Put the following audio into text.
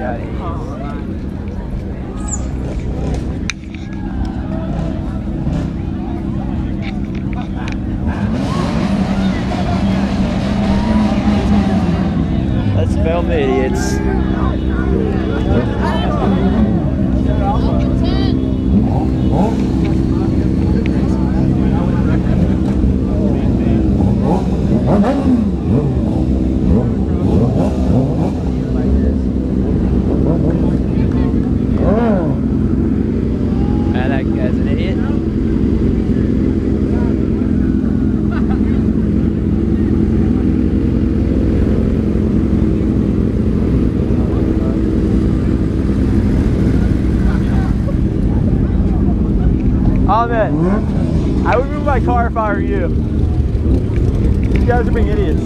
got it. Let's film the idiots. Man, that guy's an idiot. Oh man, I would move my car if I were you. These guys are being idiots.